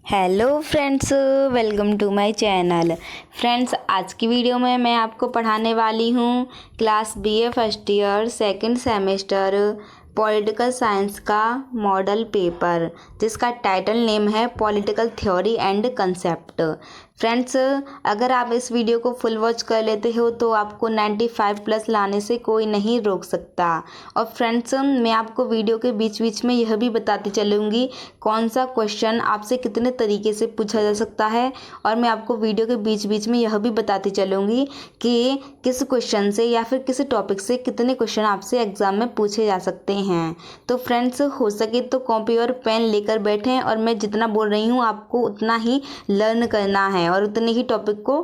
Hello friends, welcome to my channel. Friends, आज की video में मैं आपको पढ़ाने वाली हूँ class BA first year second semester political science का मॉडल पेपर, जिसका टाइटल नेम है political theory and concept. Friends, अगर आप इस वीडियो को फुल वॉच कर लेते हो तो आपको 95 प्लस लाने से कोई नहीं रोक सकता। और फ्रेंड्स, मैं आपको वीडियो के बीच बीच में यह भी बताती चलूँगी कौन सा क्वेश्चन आपसे कितने तरीके से पूछा जा सकता है, और मैं आपको वीडियो के बीच बीच में यह भी बताती चलूँगी कि किस क्वेश्चन से या फिर किस टॉपिक से कितने क्वेश्चन आपसे एग्ज़ाम में पूछे जा सकते हैं। तो फ्रेंड्स, हो सके तो कॉपी और पेन लेकर बैठें, और मैं जितना बोल रही हूँ आपको उतना ही लर्न करना है और उतने ही टॉपिक को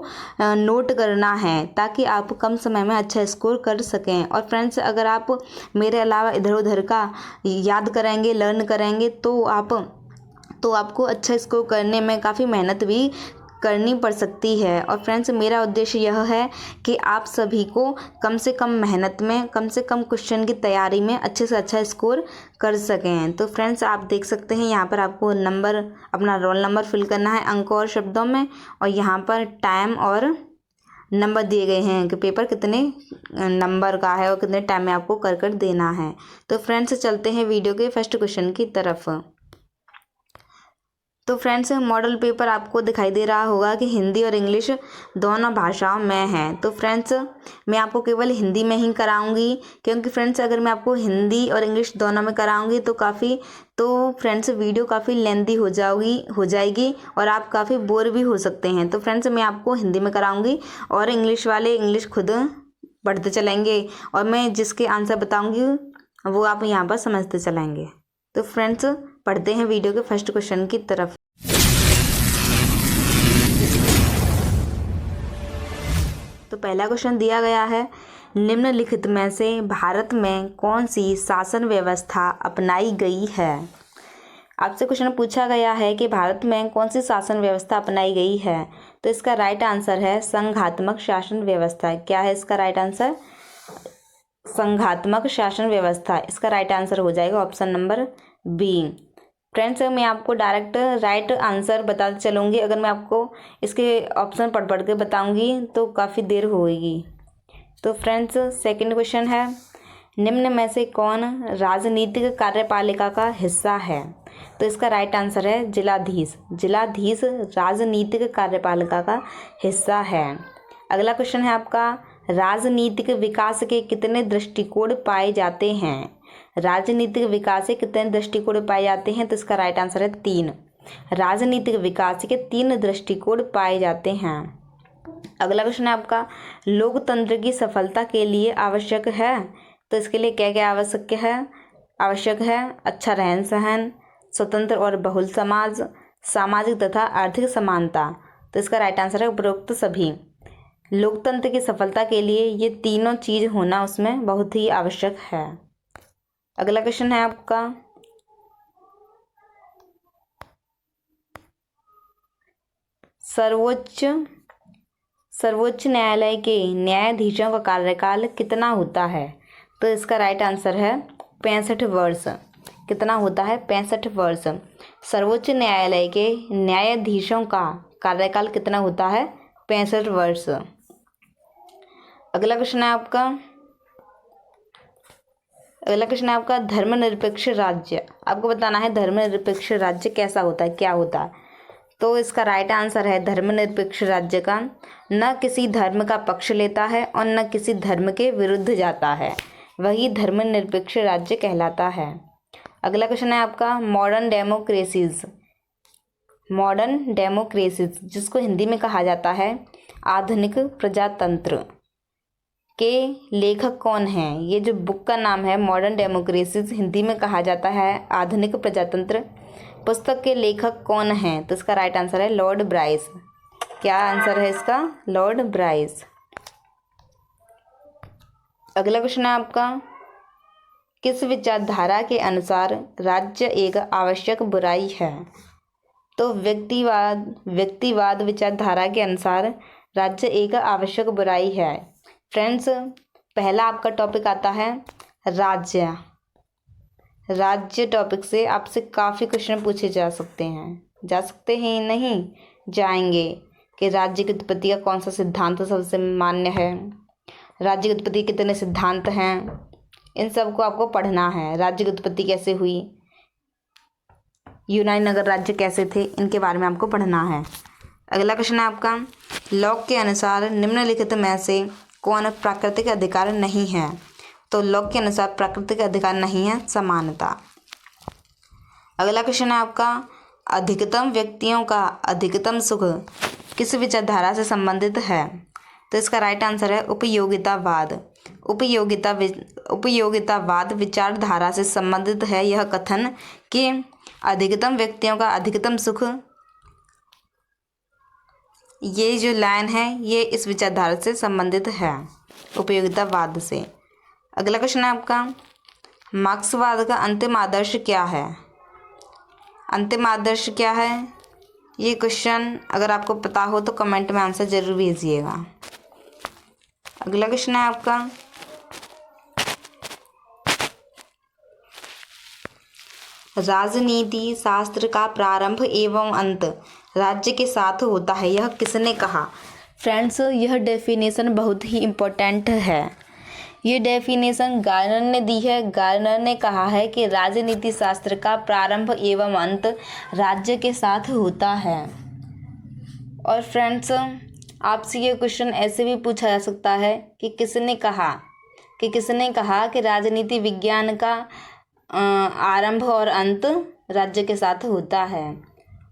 नोट करना है, ताकि आप कम समय में अच्छा स्कोर कर सकें। और फ्रेंड्स, अगर आप मेरे अलावा इधर उधर का याद करेंगे, लर्न करेंगे तो आपको अच्छा स्कोर करने में काफ़ी मेहनत भी करनी पड़ सकती है। और फ्रेंड्स, मेरा उद्देश्य यह है कि आप सभी को कम से कम मेहनत में, कम से कम क्वेश्चन की तैयारी में अच्छे से अच्छा स्कोर कर सकें। तो फ्रेंड्स, आप देख सकते हैं यहाँ पर आपको नंबर, अपना रोल नंबर फिल करना है अंकों और शब्दों में, और यहाँ पर टाइम और नंबर दिए गए हैं कि पेपर कितने नंबर का है और कितने टाइम में आपको कर कर देना है। तो फ्रेंड्स, चलते हैं वीडियो के फर्स्ट क्वेश्चन की तरफ। तो फ्रेंड्स, मॉडल पेपर आपको दिखाई दे रहा होगा कि हिंदी और इंग्लिश दोनों भाषाओं में है। तो फ्रेंड्स, मैं आपको केवल हिंदी में ही कराऊंगी, क्योंकि फ्रेंड्स अगर मैं आपको हिंदी और इंग्लिश दोनों में कराऊंगी तो फ्रेंड्स वीडियो काफ़ी लेंदी हो जाएगी और आप काफ़ी बोर भी हो सकते हैं। तो फ्रेंड्स, मैं आपको हिंदी में कराऊंगी और इंग्लिश वाले इंग्लिश खुद पढ़ते चलेंगे, और मैं जिसके आंसर बताऊँगी वो आप यहाँ पर समझते चलेंगे। तो फ्रेंड्स, पढ़ते हैं वीडियो के फर्स्ट क्वेश्चन की तरफ। तो पहला क्वेश्चन दिया गया है, निम्नलिखित में से भारत में कौन सी शासन व्यवस्था अपनाई गई है। आपसे क्वेश्चन पूछा गया है कि भारत में कौन सी शासन व्यवस्था अपनाई गई है। तो इसका राइट आंसर है संघात्मक शासन व्यवस्था। क्या है इसका राइट आंसर? संघात्मक शासन व्यवस्था। इसका राइट आंसर हो जाएगा ऑप्शन नंबर बी। फ्रेंड्स, मैं आपको डायरेक्ट राइट आंसर बताते चलूँगी। अगर मैं आपको इसके ऑप्शन पढ़ पढ़ के बताऊँगी तो काफ़ी देर होगी। तो फ्रेंड्स, सेकंड क्वेश्चन है, निम्न में से कौन राजनीतिक कार्यपालिका का हिस्सा है। तो इसका राइट आंसर है जिलाधीश। जिलाधीश राजनीतिक कार्यपालिका का हिस्सा है। अगला क्वेश्चन है आपका, राजनीतिक विकास के कितने दृष्टिकोण पाए जाते हैं। राजनीतिक विकास के कितने दृष्टिकोण पाए जाते हैं। तो इसका राइट आंसर है 3। राजनीतिक विकास के 3 दृष्टिकोण पाए जाते हैं। अगला क्वेश्चन है आपका, लोकतंत्र की सफलता के लिए आवश्यक है। तो इसके लिए क्या क्या आवश्यक है? अच्छा रहन सहन, स्वतंत्र और बहुल समाज, सामाजिक तथा आर्थिक समानता। तो इसका राइट आंसर है उपरोक्त सभी। लोकतंत्र की सफलता के लिए ये तीनों चीज होना उसमें बहुत ही आवश्यक है। अगला क्वेश्चन है आपका, सर्वोच्च न्यायालय के न्यायाधीशों का कार्यकाल कितना होता है। तो इसका राइट आंसर है 65 वर्ष। कितना होता है? 65 वर्ष। सर्वोच्च न्यायालय के न्यायाधीशों का कार्यकाल कितना होता है? 65 वर्ष। अगला क्वेश्चन है आपका धर्मनिरपेक्ष राज्य। आपको बताना है धर्मनिरपेक्ष राज्य कैसा होता है, क्या होता है। तो इसका राइट आंसर है, धर्मनिरपेक्ष राज्य का न किसी धर्म का पक्ष लेता है और न किसी धर्म के विरुद्ध जाता है, वही धर्मनिरपेक्ष राज्य कहलाता है। अगला क्वेश्चन है आपका, मॉडर्न डेमोक्रेसीज जिसको हिंदी में कहा जाता है आधुनिक प्रजातंत्र, के लेखक कौन हैं। ये जो बुक का नाम है मॉडर्न डेमोक्रेसीज, हिंदी में कहा जाता है आधुनिक प्रजातंत्र, पुस्तक के लेखक कौन हैं। तो इसका राइट आंसर है लॉर्ड ब्राइस। क्या आंसर है इसका? Lord Bryce. अगला क्वेश्चन है आपका, किस विचारधारा के अनुसार राज्य एक आवश्यक बुराई है। तो व्यक्तिवाद विचारधारा के अनुसार राज्य एक आवश्यक बुराई है। फ्रेंड्स, पहला आपका टॉपिक आता है राज्य टॉपिक से आपसे काफ़ी क्वेश्चन पूछे जा सकते हैं। जा सकते हैं? नहीं जाएंगे। कि राज्य की उत्पत्ति का कौन सा सिद्धांत सबसे मान्य है? राज्य की उत्पत्ति के कितने सिद्धांत हैं? इन सब को आपको पढ़ना है। राज्य की उत्पत्ति कैसे हुई, यूनानी नगर राज्य कैसे थे, इनके बारे में आपको पढ़ना है। अगला क्वेश्चन है आपका, लॉक के अनुसार निम्नलिखित में से कौन प्राकृतिक अधिकार नहीं है? तो लॉक के अनुसार प्राकृतिक अधिकार नहीं है समानता। अगला क्वेश्चन है आपका, अधिकतम व्यक्तियों का अधिकतम सुख किस विचारधारा से संबंधित है? तो इसका राइट आंसर है उपयोगितावाद। उपयोगितावाद विचारधारा से संबंधित है यह कथन कि अधिकतम व्यक्तियों का अधिकतम सुख, ये जो लाइन है ये इस विचारधारा से संबंधित है, उपयोगितावाद से। अगला क्वेश्चन है आपका, मार्क्सवाद का अंतिम आदर्श क्या है? अंतिम आदर्श क्या है? ये क्वेश्चन अगर आपको पता हो तो कमेंट में आंसर जरूर भेजिएगा। अगला क्वेश्चन है आपका, राजनीति शास्त्र का प्रारंभ एवं अंत राज्य के साथ होता है, यह किसने कहा? फ्रेंड्स, यह डेफिनेशन बहुत ही इम्पोर्टेंट है। ये डेफिनेशन गार्नर ने दी है। गार्नर ने कहा है कि राजनीति शास्त्र का प्रारंभ एवं अंत राज्य के साथ होता है। और फ्रेंड्स, आपसे ये क्वेश्चन ऐसे भी पूछा जा सकता है कि किसने कहा कि राजनीति विज्ञान का आरंभ और अंत राज्य के साथ होता है।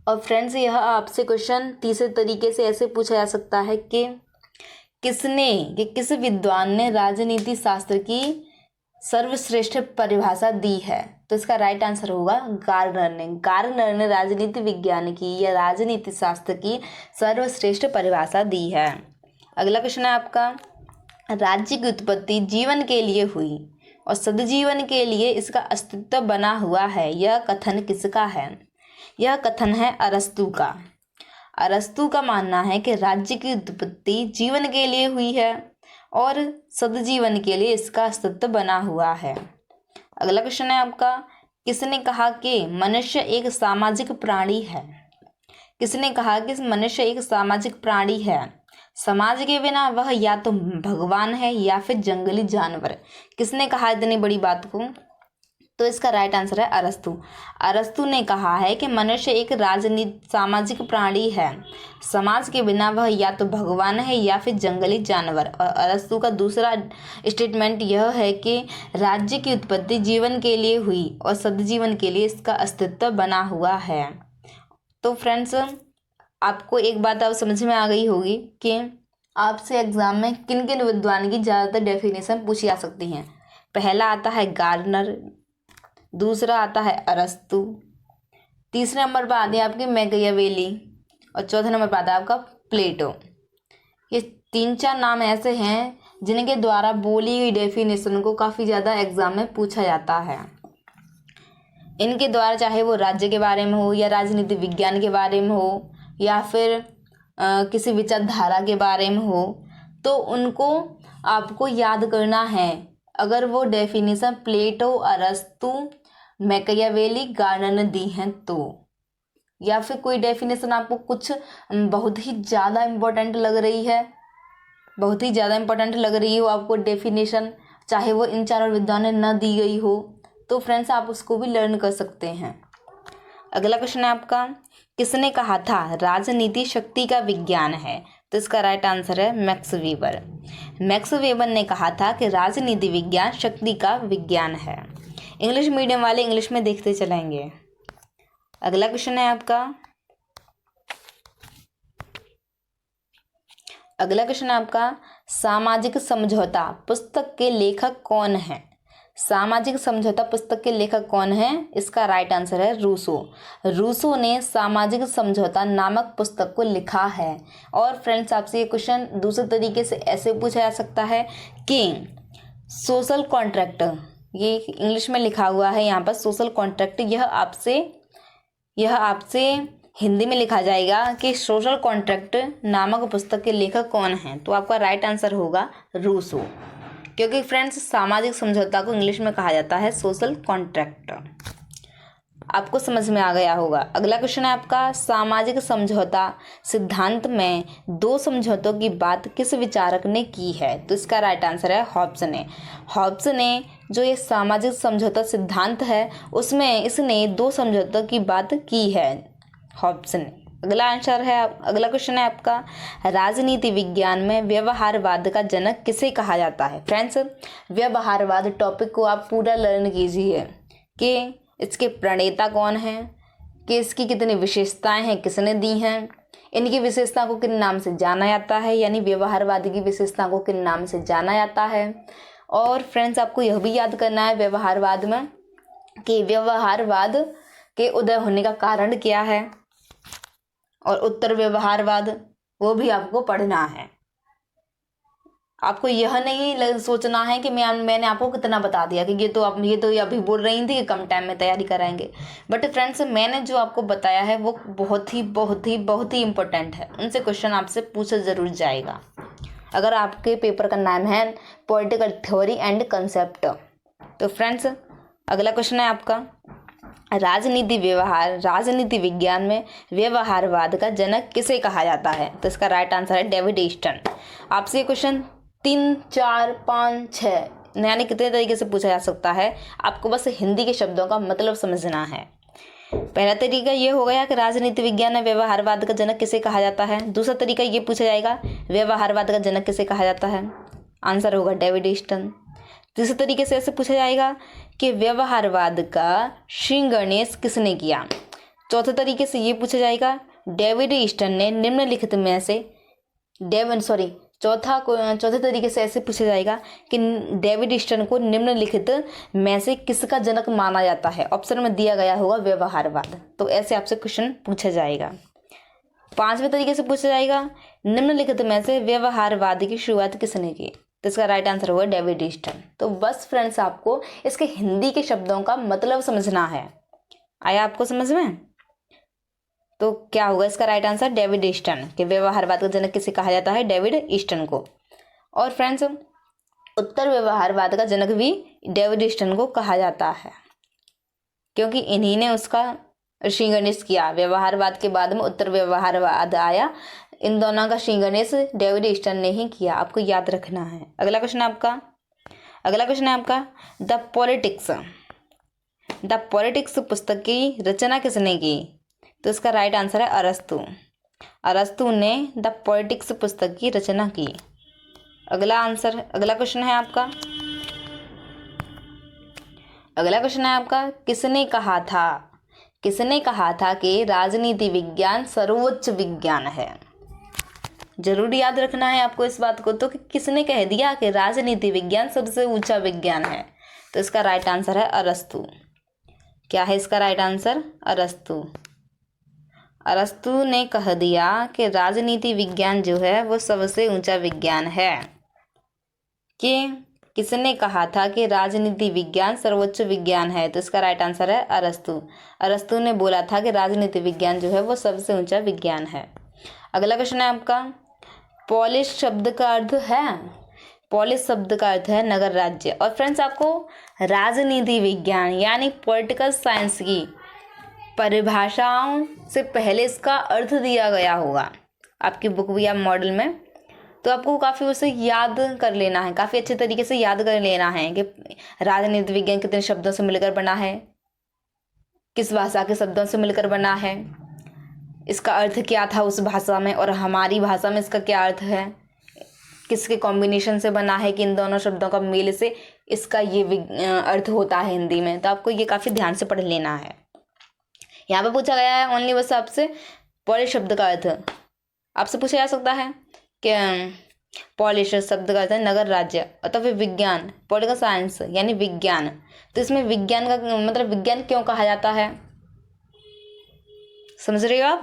और फ्रेंड्स, यह आपसे क्वेश्चन तीसरे तरीके से ऐसे पूछा जा सकता है कि किस विद्वान ने राजनीति शास्त्र की सर्वश्रेष्ठ परिभाषा दी है? तो इसका राइट आंसर होगा गार्नर ने राजनीति विज्ञान की या राजनीति शास्त्र की सर्वश्रेष्ठ परिभाषा दी है। अगला क्वेश्चन है आपका, राज्य की उत्पत्ति जीवन के लिए हुई और सदजीवन के लिए इसका अस्तित्व बना हुआ है, यह कथन किसका है? यह कथन है अरस्तू का। अरस्तू का मानना है कि राज्य की उत्पत्ति जीवन के लिए हुई है और सदजीवन के लिए इसका अस्तित्व बना हुआ है। अगला क्वेश्चन है आपका, किसने कहा कि मनुष्य एक सामाजिक प्राणी है? किसने कहा कि मनुष्य एक सामाजिक प्राणी है? समाज के बिना वह या तो भगवान है या फिर जंगली जानवर। किसने कहा इतनी बड़ी बात को? तो इसका राइट आंसर है अरस्तू। अरस्तू ने कहा है कि मनुष्य एक सामाजिक प्राणी है, समाज के बिना वह या तो भगवान है या फिर जंगली जानवर। और अरस्तू का दूसरा स्टेटमेंट यह है कि राज्य की उत्पत्ति जीवन के लिए हुई और सदजीवन के लिए इसका अस्तित्व बना हुआ है। तो फ्रेंड्स, आपको एक बात अब समझ में आ गई होगी कि आपसे एग्जाम में किन किन विद्वान की ज़्यादातर डेफिनेशन पूछी जा सकती हैं। पहला आता है गार्नर, दूसरा आता है अरस्तू, तीसरे नंबर पर आते हैं आपके मैकियावेली और चौथे नंबर पर आता है आपका प्लेटो। ये 3-4 नाम ऐसे हैं जिनके द्वारा बोली गई डेफिनेशन को काफ़ी ज़्यादा एग्जाम में पूछा जाता है। इनके द्वारा चाहे वो राज्य के बारे में हो या राजनीति विज्ञान के बारे में हो या फिर किसी विचारधारा के बारे में हो, तो उनको आपको याद करना है। अगर वो डेफिनेशन प्लेटो, अरस्तू, मैकियावेली, गार्नर ने दी हैं तो, या फिर कोई डेफिनेशन आपको कुछ बहुत ही ज़्यादा इम्पोर्टेंट लग रही हो आपको डेफिनेशन, चाहे वो इन चारों विद्वानों ने न दी गई हो, तो फ्रेंड्स आप उसको भी लर्न कर सकते हैं। अगला क्वेश्चन है आपका, किसने कहा था राजनीति शक्ति का विज्ञान है? तो इसका राइट आंसर है मैक्स वीबर। मैक्स वेबर ने कहा था कि राजनीति विज्ञान शक्ति का विज्ञान है। इंग्लिश मीडियम वाले इंग्लिश में देखते चलेंगे। अगला क्वेश्चन है आपका, सामाजिक समझौता पुस्तक के लेखक कौन है? सामाजिक समझौता पुस्तक के लेखक कौन है? इसका राइट आंसर है रूसो। रूसो ने सामाजिक समझौता नामक पुस्तक को लिखा है। और फ्रेंड्स, आपसे ये क्वेश्चन दूसरे तरीके से ऐसे पूछा जा सकता है कि सोशल कॉन्ट्रैक्ट, ये इंग्लिश में लिखा हुआ है यहाँ पर सोशल कॉन्ट्रैक्ट, यह आपसे हिंदी में लिखा जाएगा कि सोशल कॉन्ट्रैक्ट नामक पुस्तक के लेखक कौन हैं? तो आपका राइट आंसर होगा रूसो, क्योंकि फ्रेंड्स सामाजिक समझौता को इंग्लिश में कहा जाता है सोशल कॉन्ट्रैक्ट। आपको समझ में आ गया होगा। अगला क्वेश्चन है आपका, सामाजिक समझौता सिद्धांत में दो समझौतों की बात किस विचारक ने की है? तो इसका राइट आंसर है हॉब्स ने। हॉब्स ने जो ये सामाजिक समझौता सिद्धांत है उसमें इसने दो समझौतों की बात की है, हॉब्स ने। अगला क्वेश्चन है आपका, राजनीति विज्ञान में व्यवहारवाद का जनक किसे कहा जाता है? फ्रेंड्स, व्यवहारवाद टॉपिक को आप पूरा लर्न कीजिए कि इसके प्रणेता कौन हैं, कि इसकी कितनी विशेषताएं हैं, किसने दी हैं, इनकी विशेषता को किन नाम से जाना जाता है, यानी व्यवहारवाद की विशेषता को किन नाम से जाना जाता है। और फ्रेंड्स, आपको यह भी याद करना है व्यवहारवाद में कि व्यवहारवाद के उदय होने का कारण क्या है, और उत्तर व्यवहारवाद वो भी आपको पढ़ना है। आपको यह नहीं सोचना है कि मैंने आपको कितना बता दिया कि ये तो अभी बोल रही थी कि कम टाइम में तैयारी कराएंगे। बट फ्रेंड्स, मैंने जो आपको बताया है वो बहुत ही इम्पोर्टेंट है। उनसे क्वेश्चन आपसे पूछा जरूर जाएगा अगर आपके पेपर का नाम है पॉलिटिकल थ्योरी एंड कंसेप्ट। तो फ्रेंड्स, अगला क्वेश्चन है आपका, राजनीति विज्ञान में व्यवहारवाद का जनक किसे कहा जाता है? तो इसका राइट आंसर है डेविड ईस्टन। आपसे ये क्वेश्चन 3, 4, 5, 6 यानी कितने तरीके से पूछा जा सकता है, आपको बस हिंदी के शब्दों का मतलब समझना है। पहला तरीका ये हो गया कि राजनीति विज्ञान में व्यवहारवाद का जनक किसे कहा जाता है। दूसरा तरीका ये पूछा जाएगा, व्यवहारवाद का जनक किसे कहा जाता है? आंसर होगा डेविड ईस्टन। तीसरे तरीके से ऐसे पूछा जाएगा कि व्यवहारवाद का श्रीगणेश किसने किया। चौथे तरीके से ये पूछा जाएगा, डेविड ईस्टन ने निम्नलिखित में से चौथे तरीके से ऐसे पूछा जाएगा कि डेविड ईस्टन को निम्नलिखित में से किसका जनक माना जाता है। ऑप्शन में दिया गया होगा व्यवहारवाद। तो ऐसे आपसे क्वेश्चन पूछा जाएगा। पांचवें तरीके से पूछा जाएगा, निम्नलिखित में से व्यवहारवाद की शुरुआत किसने की। तो इसका राइट आंसर होगा डेविड ईस्टन। तो बस फ्रेंड्स, आपको इसके हिंदी के शब्दों का मतलब समझना है। आया आपको समझ में? तो क्या होगा इसका राइट आंसर? David Easton. कि व्यवहारवाद का जनक किसे कहा जाता है? डेविड ईस्टन को। और फ्रेंड्स, उत्तर व्यवहारवाद का जनक भी डेविड ईस्टन को कहा जाता है, क्योंकि इन्हीं ने उसका श्रीगणेश किया। व्यवहारवाद के बाद में उत्तर व्यवहारवाद आया, इन दोनों का श्रीगणेश डेविड ईस्टन ने ही किया। आपको याद रखना है। अगला क्वेश्चन है आपका, द पॉलिटिक्स पुस्तक की रचना किसने की? तो इसका राइट आंसर है अरस्तु ने द पॉलिटिक्स पुस्तक की रचना की। अगला क्वेश्चन है आपका, किसने कहा था कि राजनीति विज्ञान सर्वोच्च विज्ञान है? जरूर याद रखना है आपको इस बात को। तो कि किसने कह दिया कि राजनीति विज्ञान सबसे ऊंचा विज्ञान है? तो इसका राइट आंसर है अरस्तु। क्या है इसका राइट आंसर? अरस्तु ने कह दिया कि राजनीति विज्ञान जो है वो सबसे ऊंचा विज्ञान है। कि किसने कहा था कि राजनीति विज्ञान सर्वोच्च विज्ञान है? तो इसका राइट आंसर है अरस्तु ने बोला था कि राजनीति विज्ञान जो है वो सबसे ऊंचा विज्ञान है। अगला क्वेश्चन है आपका, पॉलिश शब्द का अर्थ है नगर राज्य। और फ्रेंड्स, आपको राजनीति विज्ञान यानी पॉलिटिकल साइंस की परिभाषाओं से पहले इसका अर्थ दिया गया होगा आपकी बुक या मॉडल में। तो आपको काफ़ी उसे याद कर लेना है, काफ़ी अच्छे तरीके से याद कर लेना है कि राजनीति विज्ञान कितने शब्दों से मिलकर बना है, किस भाषा के शब्दों से मिलकर बना है, इसका अर्थ क्या था उस भाषा में और हमारी भाषा में इसका क्या अर्थ है, किसके कॉम्बिनेशन से बना है कि इन दोनों शब्दों का मेल से इसका ये अर्थ होता है हिंदी में। तो आपको ये काफ़ी ध्यान से पढ़ लेना है। यहाँ पे पूछा गया है ओनली बस आपसे पॉलिश शब्द का अर्थ आपसे पूछा जा सकता है कि पॉलिश शब्द का अर्थ है नगर राज्य, अथवा फिर विज्ञान, पॉलिटिकल साइंस यानी विज्ञान। तो इसमें विज्ञान का मतलब विज्ञान क्यों कहा जाता है, समझ रहे हो आप?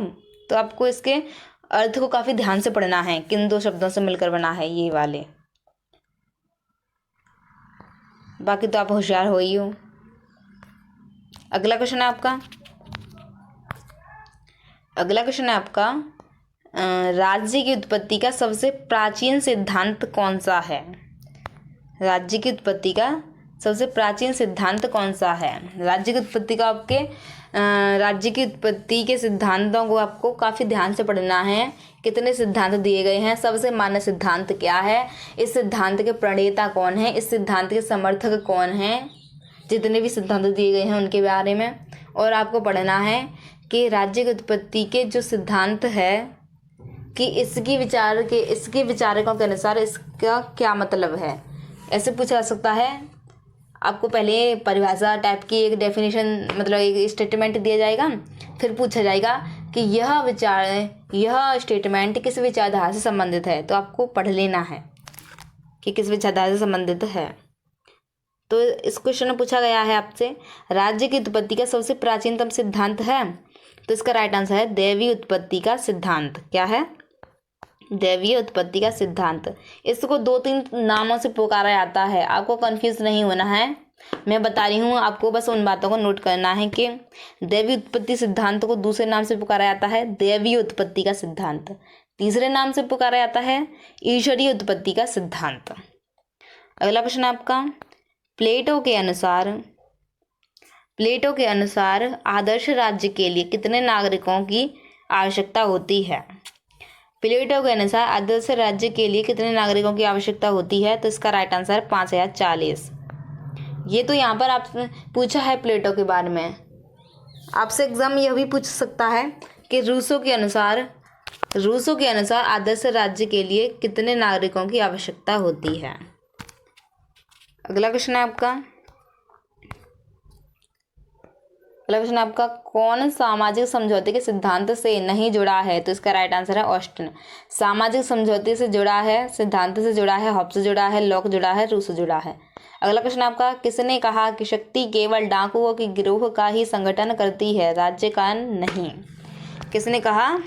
तो आपको इसके अर्थ को काफ़ी ध्यान से पढ़ना है, किन दो शब्दों से मिलकर बना है ये वाले। बाकी तो आप होशियार हो ही हो। अगला क्वेश्चन है आपका, राज्य की उत्पत्ति का सबसे प्राचीन सिद्धांत कौन सा है? राज्य की उत्पत्ति का सबसे प्राचीन सिद्धांत कौन सा है? राज्य की उत्पत्ति का आपके राज्य की उत्पत्ति के सिद्धांतों को आपको काफ़ी ध्यान से पढ़ना है। कितने सिद्धांत दिए गए हैं, सबसे मान्य सिद्धांत क्या है, इस सिद्धांत के प्रणेता कौन है, इस सिद्धांत के समर्थक कौन हैं, जितने भी सिद्धांत दिए गए हैं उनके बारे में। और आपको पढ़ना है कि राज्य की उत्पत्ति के जो सिद्धांत है कि इसके विचारकों के अनुसार इसका क्या मतलब है, ऐसे पूछा जा सकता है। आपको पहले परिभाषा टाइप की एक डेफिनेशन मतलब एक स्टेटमेंट दिया जाएगा, फिर पूछा जाएगा कि यह स्टेटमेंट किस विचारधारा से संबंधित है, तो आपको पढ़ लेना है कि किस विचारधारा से संबंधित है। तो इस क्वेश्चन में पूछा गया है आपसे राज्य की उत्पत्ति का सबसे प्राचीनतम सिद्धांत है, तो इसका राइट आंसर है दैवीय उत्पत्ति का सिद्धांत। क्या है? दैवीय उत्पत्ति का सिद्धांत। इसको 2-3 नामों से पुकारा जाता है, आपको कंफ्यूज नहीं होना है, मैं बता रही हूँ आपको, बस उन बातों को नोट करना है कि दैवीय उत्पत्ति सिद्धांत को दूसरे नाम से पुकारा जाता है दैवीय उत्पत्ति का सिद्धांत, तीसरे नाम से पुकारा जाता है ईश्वरीय उत्पत्ति का सिद्धांत। अगला प्रश्न आपका, प्लेटो के अनुसार आदर्श राज्य के लिए कितने नागरिकों की आवश्यकता होती है? प्लेटो के अनुसार आदर्श राज्य के लिए कितने नागरिकों की आवश्यकता होती है, तो इसका राइट आंसर 5040। ये तो यहाँ पर आप पूछा है प्लेटो के बारे में। आपसे एग्जाम यह भी पूछ सकता है कि रूसो के अनुसार आदर्श राज्य के लिए कितने नागरिकों की आवश्यकता होती है। अगला क्वेश्चन है आपका कौन सामाजिक समझौते के सिद्धांत से नहीं जुड़ा है, तो इसका राइट आंसर है ऑस्टिन। सामाजिक समझौते से जुड़ा है, सिद्धांत से जुड़ा है, हॉब्स जुड़ा है, लॉक जुड़ा है, रूसो जुड़ा है। अगला क्वेश्चन आपका, किसने कहा कि शक्ति केवल डाकुओं के गिरोह का ही संगठन करती है, राज्य का नहीं? किसने कहा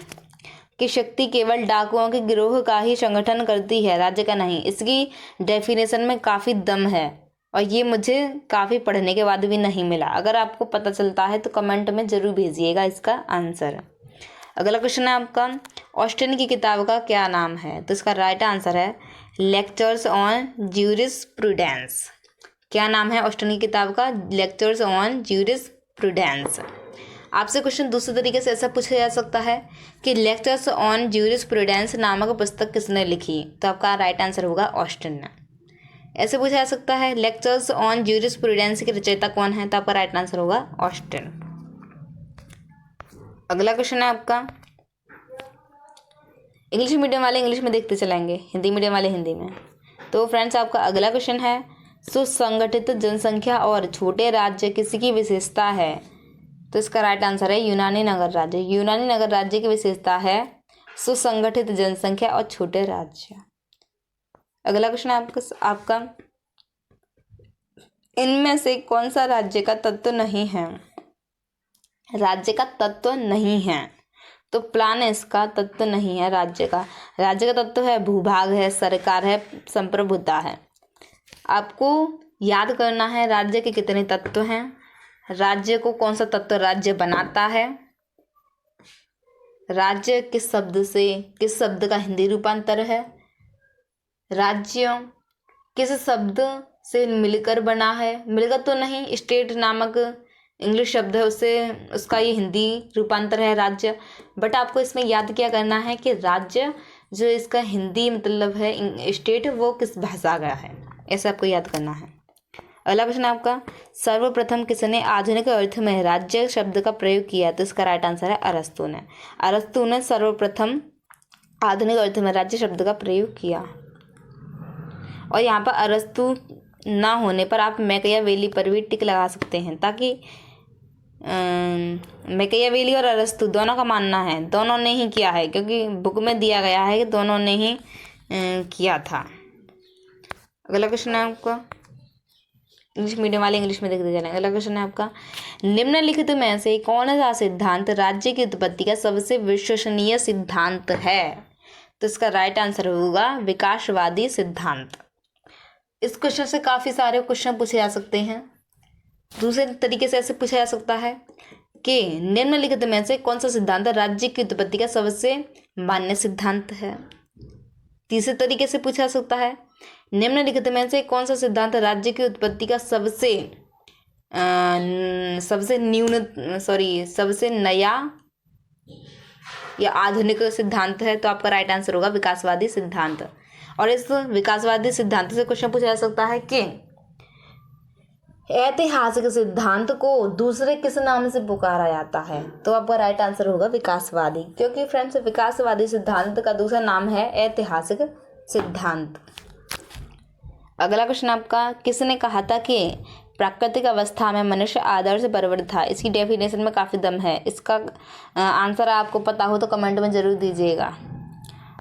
कि शक्ति केवल डाकुओं के गिरोह का ही संगठन करती है, राज्य का नहीं? इसकी डेफिनेशन में काफ़ी दम है और ये मुझे काफ़ी पढ़ने के बाद भी नहीं मिला। अगर आपको पता चलता है तो कमेंट में ज़रूर भेजिएगा इसका आंसर। अगला क्वेश्चन है आपका, ऑस्टिन की किताब का क्या नाम है, तो इसका राइट आंसर है लेक्चर्स ऑन ज्यूरिस्प्रूडेंस। क्या नाम है ऑस्टिन की किताब का? Lectures on jurisprudence. आपसे क्वेश्चन दूसरे तरीके से ऐसा पूछा जा सकता है कि लेक्चर्स ऑन ज्यूरिस्प्रूडेंस नामक पुस्तक किसने लिखी, तो आपका राइट आंसर होगा ऑस्टिन ने। ऐसे पूछा जा सकता है लेक्चर्स ऑन ज्यूरिस्प्रूडेंस के रचयिता कौन है, तो आपका राइट आंसर होगा ऑस्टिन। अगला क्वेश्चन है आपका, इंग्लिश मीडियम वाले इंग्लिश में देखते चलेंगे, हिंदी मीडियम वाले हिंदी में। तो फ्रेंड्स आपका अगला क्वेश्चन है, सुसंगठित जनसंख्या और छोटे राज्य किसकी विशेषता है, तो इसका राइट आंसर है यूनानी नगर राज्य। यूनानी नगर राज्य की विशेषता है सुसंगठित जनसंख्या और छोटे राज्य। अगला क्वेश्चन आपका इनमें से कौन सा राज्य का तत्व नहीं है? राज्य का तत्व नहीं है, तो प्लान इसका तत्व नहीं है राज्य का तत्व है भूभाग है, सरकार है, संप्रभुता है। आपको याद करना है राज्य के कितने तत्व हैं, राज्य को कौन सा तत्व राज्य बनाता है, राज्य किस शब्द का हिंदी रूपांतर है, राज्य किस शब्द से मिलकर बना है, मिलकर तो नहीं, स्टेट नामक इंग्लिश शब्द है उसका ये हिंदी रूपांतर है राज्य। बट आपको इसमें याद क्या करना है कि राज्य जो इसका हिंदी मतलब है स्टेट, वो किस भाषा का है, ऐसा आपको याद करना है। अगला क्वेश्चन आपका, सर्वप्रथम किसने आधुनिक अर्थ में राज्य शब्द का प्रयोग किया, तो इसका राइट आंसर है अरस्तु ने। अरस्तु ने सर्वप्रथम आधुनिक अर्थ में राज्य शब्द का प्रयोग किया। और यहाँ पर अरस्तु ना होने पर आप मैकियावेली पर भी टिक लगा सकते हैं, ताकि मैकियावेली और अरस्तु दोनों का मानना है दोनों ने ही किया है, क्योंकि बुक में दिया गया है कि दोनों ने ही किया था। अगला क्वेश्चन है आपका, इंग्लिश मीडियम वाले इंग्लिश में देखते जाना। अगला क्वेश्चन है आपका, निम्नलिखित में से कौन सा सिद्धांत राज्य की उत्पत्ति का सबसे विश्वसनीय सिद्धांत है, तो इसका राइट आंसर होगा विकासवादी सिद्धांत। इस क्वेश्चन से काफ़ी सारे क्वेश्चन पूछे जा सकते हैं। दूसरे तरीके से ऐसे पूछा जा सकता है कि निम्नलिखित में से कौन सा सिद्धांत राज्य की उत्पत्ति का सबसे मान्य सिद्धांत है। तीसरे तरीके से पूछा जा सकता है निम्नलिखित में से कौन सा सिद्धांत राज्य की उत्पत्ति का सबसे सबसे नया या आधुनिक सिद्धांत है, तो आपका राइट आंसर होगा विकासवादी सिद्धांत। और इस विकासवादी सिद्धांत से क्वेश्चन पूछा जा सकता है कि ऐतिहासिक सिद्धांत को दूसरे किस नाम से पुकारा जाता है, तो आपका राइट आंसर होगा विकासवादी, क्योंकि फ्रेंड्स विकासवादी सिद्धांत का दूसरा नाम है ऐतिहासिक सिद्धांत। अगला क्वेश्चन आपका, किसने कहा था कि प्राकृतिक अवस्था में मनुष्य आदर्श परवर था? इसकी डेफिनेशन में काफ़ी दम है। इसका आंसर आपको पता हो तो कमेंट में ज़रूर दीजिएगा।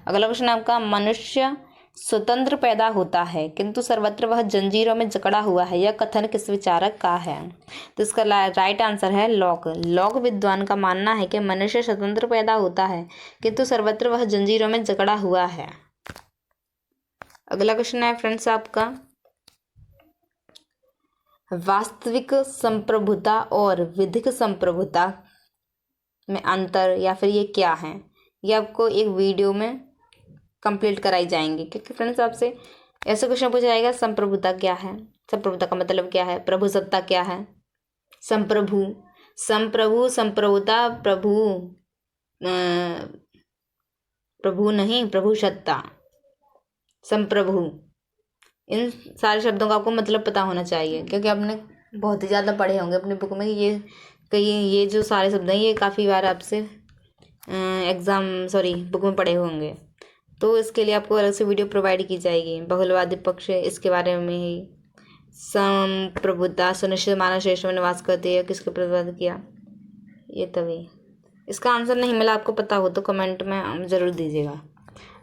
अगला क्वेश्चन आपका, मनुष्य स्वतंत्र पैदा होता है किंतु सर्वत्र वह जंजीरों में जकड़ा हुआ है, यह कथन किस विचारक का है? तो इसका राइट आंसर है लॉक। लॉक विद्वान का मानना है कि मनुष्य स्वतंत्र पैदा होता है किंतु सर्वत्र वह जंजीरों में जकड़ा हुआ है। अगला क्वेश्चन है फ्रेंड्स आपका, वास्तविक संप्रभुता और विधिक संप्रभुता में अंतर या फिर ये क्या है, ये आपको एक वीडियो में कंप्लीट कराई जाएंगे, क्योंकि फ्रेंड्स आपसे ऐसा क्वेश्चन पूछा जाएगा, संप्रभुता क्या है, संप्रभुता का मतलब क्या है, प्रभुसत्ता क्या है, संप्रभु संप्रभुता, प्रभु नहीं, प्रभुसत्ता, संप्रभु, इन सारे शब्दों का आपको मतलब पता होना चाहिए, क्योंकि आपने बहुत ही ज़्यादा पढ़े होंगे अपनी बुक में। ये जो सारे शब्द हैं ये काफ़ी बार आपसे बुक में पढ़े होंगे, तो इसके लिए आपको अलग से वीडियो प्रोवाइड की जाएगी। बहुलवादी पक्ष इसके बारे में ही, संप्रभुता सुनिश्चित मानव श्रेष्ठ में निवास करती है, किसके प्रतिपादित किया, ये तभी। इसका आंसर नहीं मिला आपको पता हो तो कमेंट में ज़रूर दीजिएगा।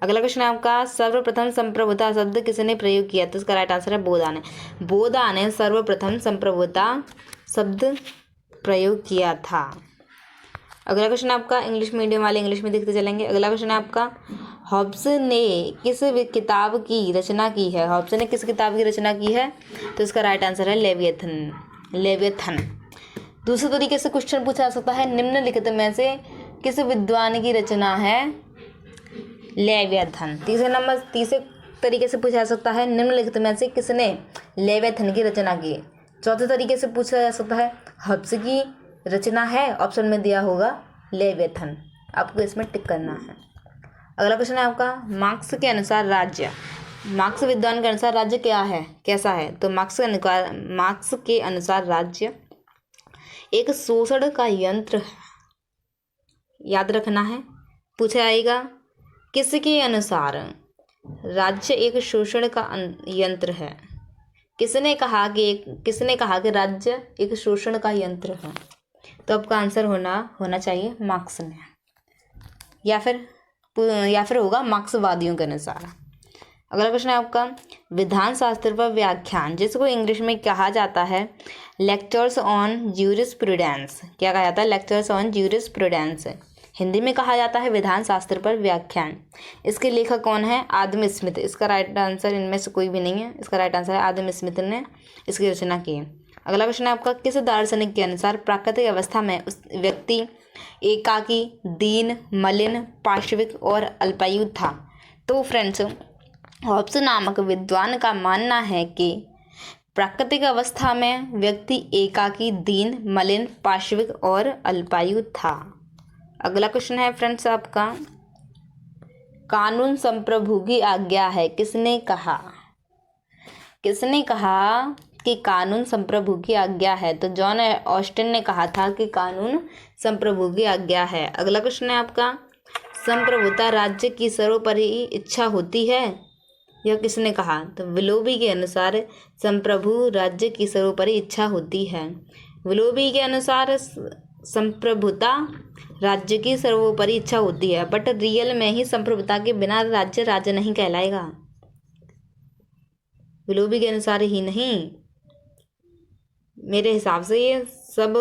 अगला क्वेश्चन है आपका, सर्वप्रथम संप्रभुता शब्द किसने प्रयोग किया? तो इसका राइट आंसर है बोधा ने। बोधा ने सर्वप्रथम संप्रभुता शब्द प्रयोग किया था। अगला क्वेश्चन आपका, इंग्लिश मीडियम वाले इंग्लिश में देखते चलेंगे। अगला क्वेश्चन है आपका, हॉब्स ने किस किताब की रचना की है? हॉब्स ने किस किताब की रचना की है? तो इसका राइट आंसर है लेवियथन। दूसरे तरीके से क्वेश्चन पूछा जा सकता है, निम्नलिखित में से किस विद्वान की रचना है लेवियथन? तीसरे तरीके से पूछा जा सकता है, निम्नलिखित में से किसने लेवियथन की रचना की? चौथे तरीके से पूछा जा सकता है, हब्स की रचना है, ऑप्शन में दिया होगा लेवियथन, आपको इसमें टिक करना है। अगला क्वेश्चन है आपका, मार्क्स के अनुसार राज्य, मार्क्स विद्वान के अनुसार राज्य क्या है, कैसा है? तो मार्क्स के अनुसार राज्य एक शोषण का यंत्र है, याद रखना है, पूछा जाएगा किसके अनुसार राज्य एक शोषण का यंत्र है? किसने कहा कि राज्य एक शोषण का यंत्र है? तो आपका आंसर होना चाहिए मार्क्स ने, या फिर होगा मार्क्सवादियों के अनुसार। अगला क्वेश्चन है आपका, विधान शास्त्र पर व्याख्यान जिसको इंग्लिश में कहा जाता है लेक्चर्स ऑन ज्यूरिस्प्रूडेंस, क्या कहा जाता है? Lectures on jurisprudence. हिंदी में कहा जाता है विधान शास्त्र पर व्याख्यान। इसके लेखक कौन है? आदम स्मिथ। इसका राइट आंसर इनमें से कोई भी नहीं है, इसका राइट आंसर है आदम स्मिथ ने इसकी रचना की है। अगला क्वेश्चन है आपका, किस दार्शनिक के अनुसार प्राकृतिक अवस्था में उस व्यक्ति एकाकी, दीन, मलिन, पाशविक और अल्पायु था? तो फ्रेंड्स, हॉब्स नामक विद्वान का मानना है कि प्राकृतिक अवस्था में व्यक्ति एकाकी, दीन, मलिन, पाशविक और अल्पायु था। अगला क्वेश्चन है फ्रेंड्स आपका, कानून संप्रभु की आज्ञा है, किसने कहा कि कानून संप्रभु की आज्ञा है? तो जॉन ऑस्टिन ने कहा था कि कानून संप्रभु की आज्ञा है। अगला क्वेश्चन है आपका, संप्रभुता राज्य की सर्वोपरि इच्छा होती है, यह किसने कहा? तो विलोबी के अनुसार संप्रभु राज्य की सर्वोपरि इच्छा होती है। विलोबी के अनुसार संप्रभुता राज्य की सर्वोपरि इच्छा होती है, बट रियल में ही संप्रभुता के बिना राज्य नहीं कहलाएगा। विलोबी के अनुसार ही नहीं, मेरे हिसाब से ये सब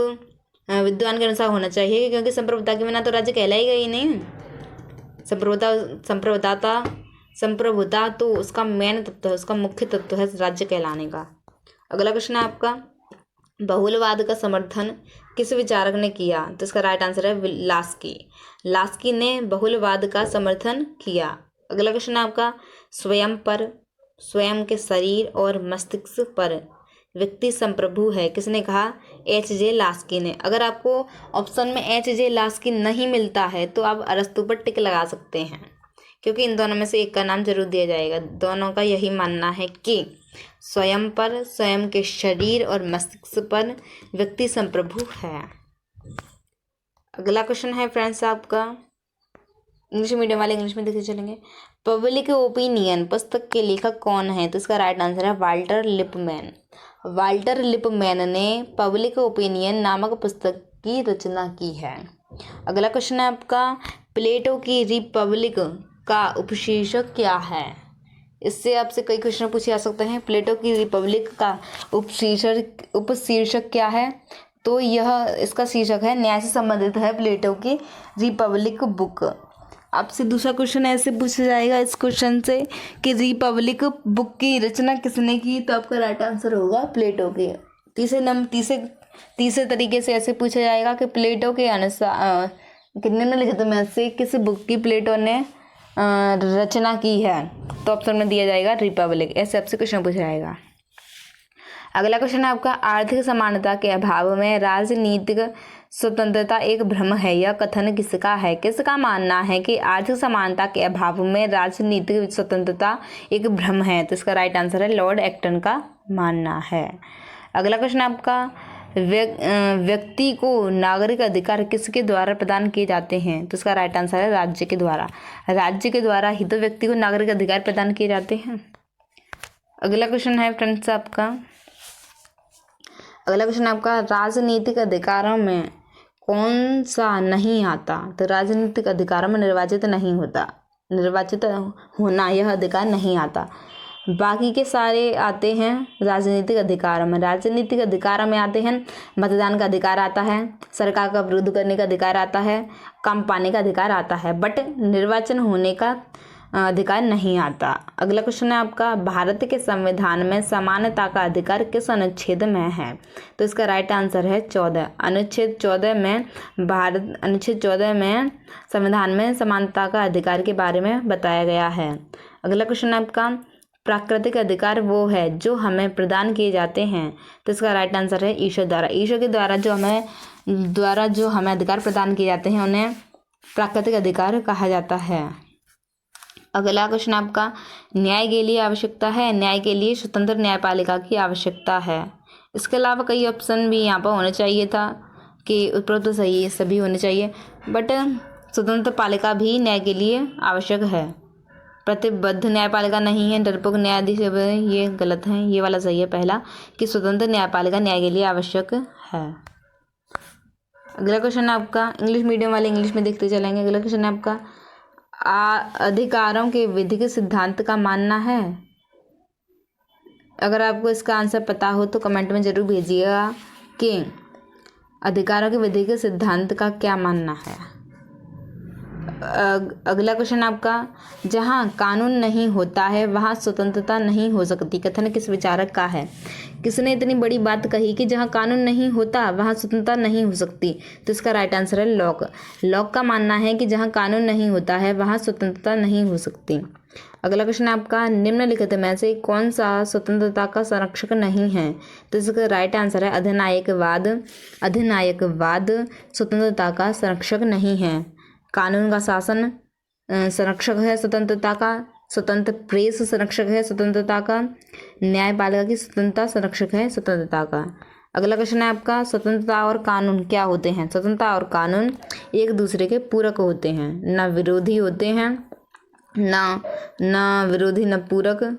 विद्वान के अनुसार होना चाहिए, क्योंकि संप्रभुता के बिना तो राज्य कहलाएगा ही नहीं। संप्रभुता तो उसका मेन तत्व है, उसका मुख्य तत्व है राज्य कहलाने का। अगला क्वेश्चन है आपका, बहुलवाद का समर्थन किस विचारक ने किया? तो इसका राइट आंसर है लास्की ने बहुलवाद का समर्थन किया। अगला क्वेश्चन है आपका, स्वयं के शरीर और मस्तिष्क पर व्यक्ति संप्रभु है, किसने कहा? H.J. लास्की ने। अगर आपको ऑप्शन में H.J. लास्की नहीं मिलता है तो आप अरस्तु पर टिक लगा सकते हैं, क्योंकि इन दोनों में से एक का नाम जरूर दिया जाएगा। दोनों का यही मानना है कि स्वयं पर, स्वयं के शरीर और मस्तिष्क पर व्यक्ति संप्रभु है। अगला क्वेश्चन है फ्रेंड्स आपका, इंग्लिश मीडियम वाले इंग्लिश में देखते चलेंगे। पब्लिक ओपिनियन पुस्तक के लेखक कौन है? तो इसका राइट आंसर है वाल्टर लिपमैन। वाल्टर लिपमैन ने पब्लिक ओपिनियन नामक पुस्तक की रचना की है। अगला क्वेश्चन है आपका, प्लेटो की रिपब्लिक का उपशीर्षक क्या है? इससे आपसे कई क्वेश्चन पूछे जा सकते हैं। प्लेटो की रिपब्लिक का उपशीर्षक क्या है? तो यह इसका शीर्षक है, न्याय से संबंधित है प्लेटो की रिपब्लिक बुक। आपसे दूसरा क्वेश्चन ऐसे पूछा जाएगा इस क्वेश्चन से कि रिपब्लिक बुक की रचना किसने की? तो आपका राइट आंसर होगा प्लेटो की। तीसरे तरीके से ऐसे पूछा जाएगा कि प्लेटो के अनुसार निम्नलिखित में से किस बुक की प्लेटो ने रचना की है? तो ऑप्शन में दिया जाएगा रिपब्लिक। ऐसे आपसे क्वेश्चन पूछा जाएगा। अगला क्वेश्चन है आपका, आर्थिक समानता के अभाव में राजनीतिक स्वतंत्रता एक भ्रम है, यह कथन किसका है? किसका मानना है कि आर्थिक समानता के अभाव में राजनीतिक स्वतंत्रता एक भ्रम है? तो इसका राइट आंसर है लॉर्ड एक्टन का मानना है। अगला क्वेश्चन आपका, व्यक्ति को नागरिक अधिकार किसके द्वारा प्रदान किए जाते हैं? तो इसका राइट आंसर है राज्य के द्वारा। राज्य के द्वारा ही तो व्यक्ति को नागरिक अधिकार प्रदान किए जाते हैं। अगला क्वेश्चन है फ्रेंड्स आपका, राजनीतिक अधिकारों में कौन सा नहीं आता? तो राजनीतिक अधिकारों में निर्वाचित नहीं होता, निर्वाचित होना यह अधिकार नहीं आता। बाकी के सारे आते हैं राजनीतिक अधिकारों में। राजनीतिक अधिकारों में आते हैं मतदान का अधिकार आता है, सरकार का विरोध करने का अधिकार आता है, काम पाने का अधिकार आता है, बट निर्वाचन होने का अधिकार नहीं आता। अगला क्वेश्चन है आपका, भारत के संविधान में समानता का अधिकार किस अनुच्छेद में है? तो इसका राइट आंसर है 14। अनुच्छेद 14 में संविधान में समानता का अधिकार के बारे में बताया गया है। अगला क्वेश्चन है आपका, प्राकृतिक अधिकार वो है जो हमें प्रदान किए जाते हैं। तो इसका राइट आंसर है ईश्वर द्वारा। ईश्वर के द्वारा जो हमें अधिकार प्रदान किए जाते हैं उन्हें प्राकृतिक अधिकार कहा जाता है। अगला क्वेश्चन आपका, न्याय के लिए आवश्यकता है? न्याय के लिए स्वतंत्र न्यायपालिका की आवश्यकता है। इसके अलावा कई ऑप्शन भी यहाँ पर होने चाहिए था कि उपरोक्त सही सभी होने चाहिए, बट स्वतंत्र पालिका भी न्याय के लिए आवश्यक है। प्रतिबद्ध न्यायपालिका नहीं है, डरपोक न्यायाधीश, ये गलत है, ये वाला सही है पहला, कि स्वतंत्र न्यायपालिका न्याय के लिए आवश्यक है। अगला क्वेश्चन है आपका, इंग्लिश मीडियम वाले इंग्लिश में देखते चलेंगे। अगला क्वेश्चन है आपका, अधिकारों के विधिक सिद्धांत का मानना है। अगर आपको इसका आंसर पता हो तो कमेंट में ज़रूर भेजिएगा कि अधिकारों के विधिक सिद्धांत का क्या मानना है। अगला क्वेश्चन आपका, जहाँ कानून नहीं होता है वहाँ स्वतंत्रता नहीं हो सकती, कथन किस विचारक का है? किसने इतनी बड़ी बात कही कि जहाँ कानून नहीं होता वहाँ स्वतंत्रता नहीं हो सकती? तो इसका राइट आंसर है लॉक। लॉक का मानना है कि जहाँ कानून नहीं होता है वहाँ स्वतंत्रता नहीं हो सकती। अगला क्वेश्चन आपका, निम्नलिखित में से कौन सा स्वतंत्रता का संरक्षक नहीं है? तो इसका राइट आंसर है अधिनायकवाद। अधिनायकवाद स्वतंत्रता का संरक्षक नहीं है। कानून का शासन संरक्षक है स्वतंत्रता का, स्वतंत्र प्रेस संरक्षक है स्वतंत्रता का, न्यायपालिका की स्वतंत्रता संरक्षक है स्वतंत्रता का। अगला क्वेश्चन है आपका, स्वतंत्रता और कानून क्या होते हैं? स्वतंत्रता और कानून एक दूसरे के पूरक होते हैं, न विरोधी होते हैं, न विरोधी न पूरक।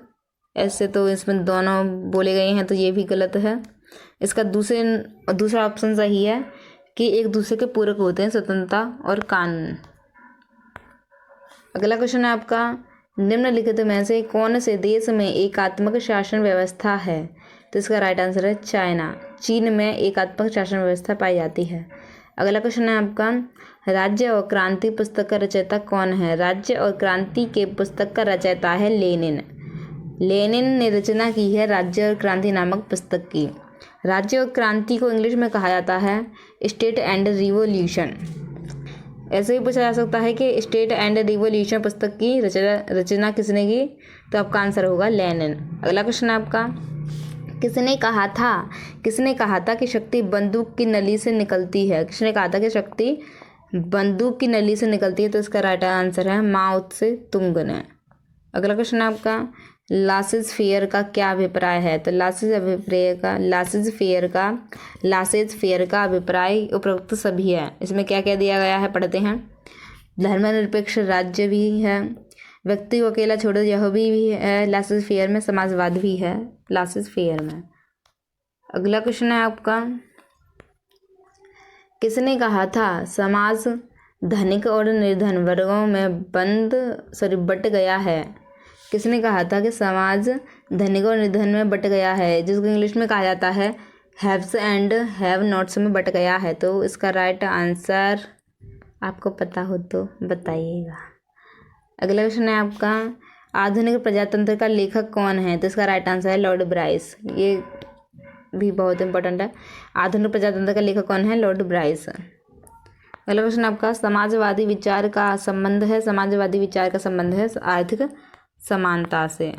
ऐसे तो इसमें दोनों बोले गए हैं तो ये भी गलत है। इसका दूसरा ऑप्शन सही है कि एक दूसरे के पूरक होते हैं स्वतंत्रता और कानून। अगला क्वेश्चन है आपका, निम्नलिखित में से कौन से देश में एकात्मक शासन व्यवस्था है? तो इसका राइट आंसर है चाइना। चीन में एकात्मक शासन व्यवस्था पाई जाती है। अगला क्वेश्चन है आपका, राज्य और क्रांति पुस्तक का रचयिता कौन है? राज्य और क्रांति के पुस्तक का रचयिता है लेनिन। लेनिन ने रचना की है राज्य और क्रांति नामक पुस्तक की। राज्य और क्रांति को इंग्लिश में कहा जाता है स्टेट एंड रिवॉल्यूशन। ऐसे ही पूछा जा सकता है कि स्टेट एंड रिवॉल्यूशन पुस्तक की रचना किसने की? तो आपका आंसर होगा लेनिन। अगला क्वेश्चन है आपका, किसने कहा था कि शक्ति बंदूक की नली से निकलती है? किसने कहा था कि शक्ति बंदूक की नली से निकलती है? तो इसका राइट आंसर है माओ त्से तुंग ने। अगला क्वेश्चन है आपका, लासेज फेयर का क्या अभिप्राय है? तो लासेज फेयर का अभिप्राय उपरोक्त सभी है। इसमें क्या क्या दिया गया है पढ़ते हैं। धर्मनिरपेक्ष राज्य भी है, व्यक्ति को अकेला छोड़ो यह भी है लासेज फेयर में, समाजवाद भी है लासेज फेयर में। अगला क्वेश्चन है आपका, किसने कहा था समाज धनिक और निर्धन वर्गों में बट गया है? किसने कहा था कि समाज धनिक और निर्धन में बट गया है, जिसको इंग्लिश में कहा जाता है हैव्स एंड हैव नॉट्स में बट गया है? तो इसका राइट आंसर आपको पता हो तो बताइएगा। अगला क्वेश्चन है आपका, आधुनिक प्रजातंत्र का लेखक कौन है? तो इसका राइट आंसर है लॉर्ड ब्राइस। ये भी बहुत इंपॉर्टेंट है। आधुनिक प्रजातंत्र का लेखक कौन है? Lord Bryce. अगला क्वेश्चन आपका, समाजवादी विचार का संबंध है आर्थिक समानता से।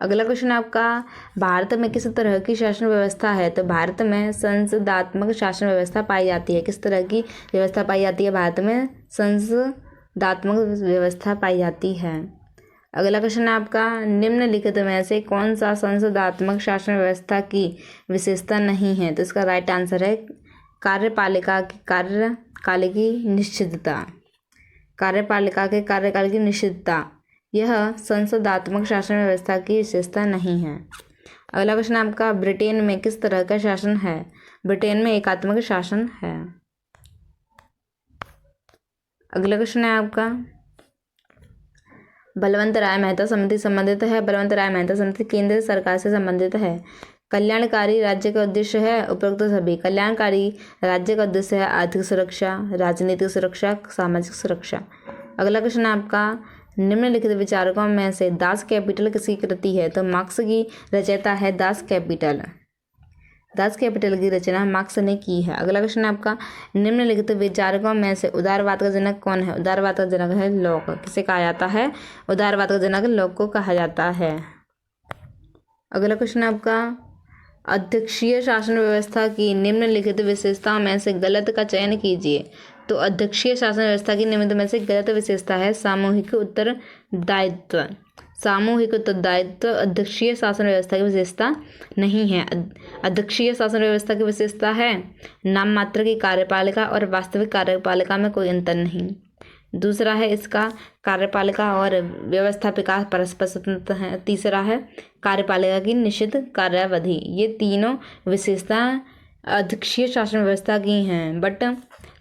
अगला क्वेश्चन आपका, भारत में किस तरह की शासन व्यवस्था है? तो भारत में संसदात्मक शासन व्यवस्था पाई जाती है। किस तरह की व्यवस्था पाई जाती है? भारत में संसदात्मक व्यवस्था पाई जाती है। अगला क्वेश्चन है आपका, निम्नलिखित में से कौन सा संसदात्मक शासन व्यवस्था की विशेषता नहीं है? तो इसका राइट आंसर है कार्यपालिका की निश्चितता। कार्यपालिका के कार्यकाल की निश्चितता यह संसदात्मक शासन व्यवस्था की विशेषता नहीं है। अगला क्वेश्चन आपका, ब्रिटेन में किस तरह का शासन है? ब्रिटेन में एकात्मक शासन है। अगला क्वेश्चन है आपका, बलवंत राय मेहता समिति संबंधित है। बलवंत राय मेहता समिति केंद्र सरकार से संबंधित है। कल्याणकारी राज्य का उद्देश्य है उपरोक्त सभी। कल्याणकारी राज्य का उद्देश्य है आर्थिक सुरक्षा, राजनीतिक सुरक्षा, सामाजिक सुरक्षा। अगला क्वेश्चन है आपका, निम्नलिखित विचारकों में से दास कैपिटल किसकी कृति है? तो मार्क्स की रचयिता है दास कैपिटल। दास कैपिटल की रचना मार्क्स ने की है। अगला क्वेश्चन है आपका, निम्नलिखित विचारकों में से उदारवाद का जनक कौन है? उदारवाद का जनक है लॉक। किसे कहा जाता है? उदारवाद का जनक लॉक को कहा जाता है। अगला क्वेश्चन है आपका, अध्यक्षीय शासन व्यवस्था की निम्नलिखित विशेषताओं में से गलत का चयन कीजिए। तो अध्यक्षीय शासन व्यवस्था की निम्नलिखित में से गलत विशेषता है सामूहिक उत्तरदायित्व। सामूहिक उत्तरदायित्व अध्यक्षीय शासन व्यवस्था की विशेषता नहीं है। अध्यक्षीय शासन व्यवस्था की विशेषता है नाम मात्र की कार्यपालिका और वास्तविक कार्यपालिका में कोई अंतर नहीं। दूसरा है इसका कार्यपालिका और व्यवस्थापिका परस्पर स्वतंत्र है। तीसरा है कार्यपालिका की निश्चित कार्यावधि। ये तीनों विशेषता अध्यक्षीय शासन व्यवस्था की हैं, बट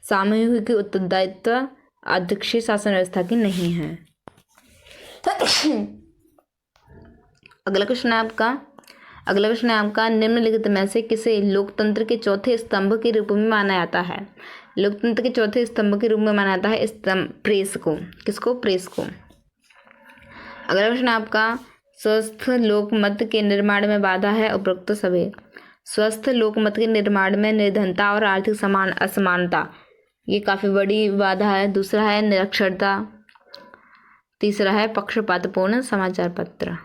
सामूहिक उत्तरदायित्व अध्यक्षीय शासन व्यवस्था की नहीं है। अगला क्वेश्चन है आपका, निम्नलिखित में से किसे लोकतंत्र के चौथे स्तंभ के रूप में माना जाता है? लोकतंत्र के चौथे स्तंभ के रूप में माना जाता है प्रेस को। किसको? प्रेस को। अगला क्वेश्चन है आपका, स्वस्थ लोकमत के निर्माण में बाधा है उपरोक्त सभी। स्वस्थ लोकमत के निर्माण में निर्धनता और आर्थिक असमानता ये काफ़ी बड़ी बाधा है। दूसरा है निरक्षरता। तीसरा है पक्षपातपूर्ण समाचार पत्र।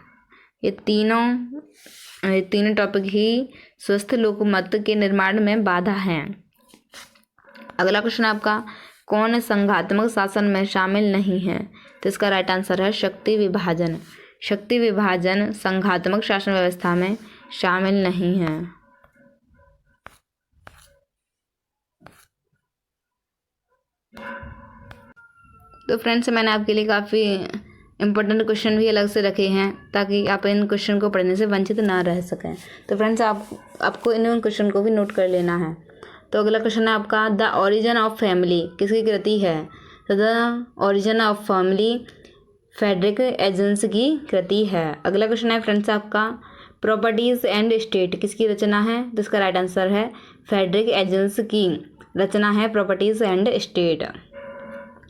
ये तीनों टॉपिक ही स्वस्थ लोकमत के निर्माण में बाधा हैं। अगला क्वेश्चन आपका, कौन संघात्मक शासन में शामिल नहीं है? तो इसका राइट आंसर है शक्ति विभाजन। शक्ति विभाजन संघात्मक शासन व्यवस्था में शामिल नहीं है। तो फ्रेंड्स, मैंने आपके लिए काफ़ी इम्पोर्टेंट क्वेश्चन भी अलग से रखे हैं ताकि आप इन क्वेश्चन को पढ़ने से वंचित ना रह सकें। तो फ्रेंड्स, आपको इन क्वेश्चन को भी नोट कर लेना है। तो अगला क्वेश्चन है आपका, द ओरिजिन ऑफ फैमिली किसकी कृति है? तो the origin of family Friedrich Engels की कृति है। अगला क्वेश्चन है फ्रेंड्स आपका, प्रॉपर्टीज एंड स्टेट किसकी रचना है? तो इसका राइट आंसर है फ्रेडरिक एजेंस की रचना है प्रॉपर्टीज एंड स्टेट।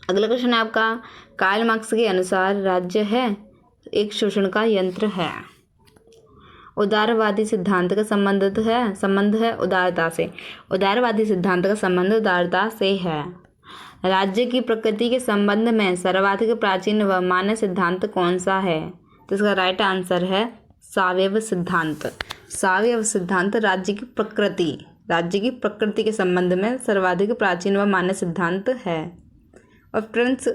अगला क्वेश्चन है आपका, कार्ल मार्क्स के अनुसार राज्य है एक शोषण का यंत्र है। उदारवादी सिद्धांत का संबंध है उदारता से। उदारवादी सिद्धांत का संबंध उदारता से है। राज्य की प्रकृति के संबंध में सर्वाधिक प्राचीन व मान्य सिद्धांत कौन सा है? तो इसका राइट आंसर है सावयव सिद्धांत। सावयव सिद्धांत राज्य की प्रकृति के संबंध में सर्वाधिक प्राचीन व मान्य सिद्धांत है। और फ्रेंड्स,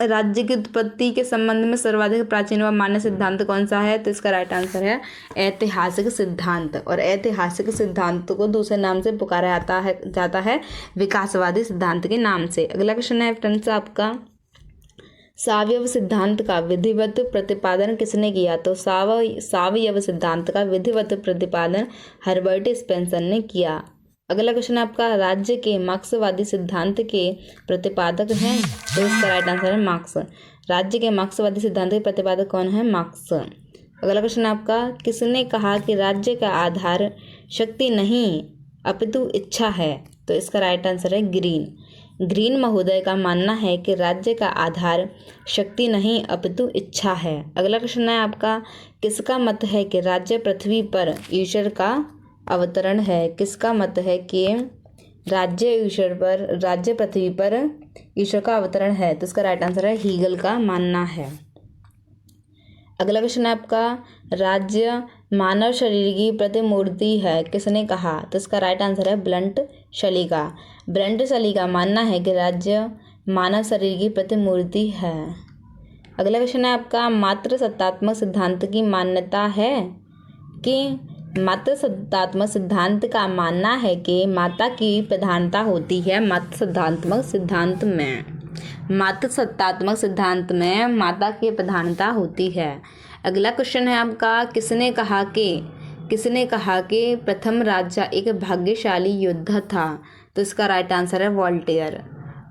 राज्य की उत्पत्ति के संबंध में सर्वाधिक प्राचीन व मान्य सिद्धांत कौन सा है? तो इसका राइट आंसर है ऐतिहासिक सिद्धांत। और ऐतिहासिक सिद्धांत को दूसरे नाम से पुकारा जाता है विकासवादी सिद्धांत के नाम से। अगला क्वेश्चन है फ्रेंड्स आपका, सावयव सिद्धांत का विधिवत प्रतिपादन किसने किया? तो सावयव सिद्धांत का विधिवत प्रतिपादन हर्बर्ट स्पेंसर ने किया। अगला क्वेश्चन आपका, राज्य के मार्क्सवादी सिद्धांत के प्रतिपादक हैं? तो इसका राइट आंसर है मार्क्स। राज्य के मार्क्सवादी सिद्धांत के प्रतिपादक कौन है? मार्क्स। अगला क्वेश्चन आपका, किसने कहा कि राज्य का आधार शक्ति नहीं अपितु इच्छा है? तो इसका राइट आंसर है ग्रीन महोदय का मानना है कि राज्य का आधार शक्ति नहीं अपितु इच्छा है। अगला क्वेश्चन है आपका, किसका मत है कि राज्य पृथ्वी पर ईश्वर का अवतरण है? किसका मत है कि राज्य पृथ्वी पर ईश्वर का अवतरण है? तो इसका राइट आंसर है हीगल का मानना है। अगला क्वेश्चन है आपका, राज्य मानव शरीर की प्रतिमूर्ति है, किसने कहा? तो इसका राइट आंसर है ब्लंट शली का मानना है कि राज्य मानव शरीर की प्रतिमूर्ति है। अगला क्वेश्चन है आपका, मात्र सत्तात्मक सिद्धांत की मान्यता है कि मात्र सत्तात्मक सिद्धांत का मानना है कि माता की प्रधानता होती है मात्र सत्तात्मक सिद्धांत में माता की प्रधानता होती है। अगला क्वेश्चन है आपका, किसने कहा कि प्रथम राजा एक भाग्यशाली योद्धा था? तो इसका राइट आंसर है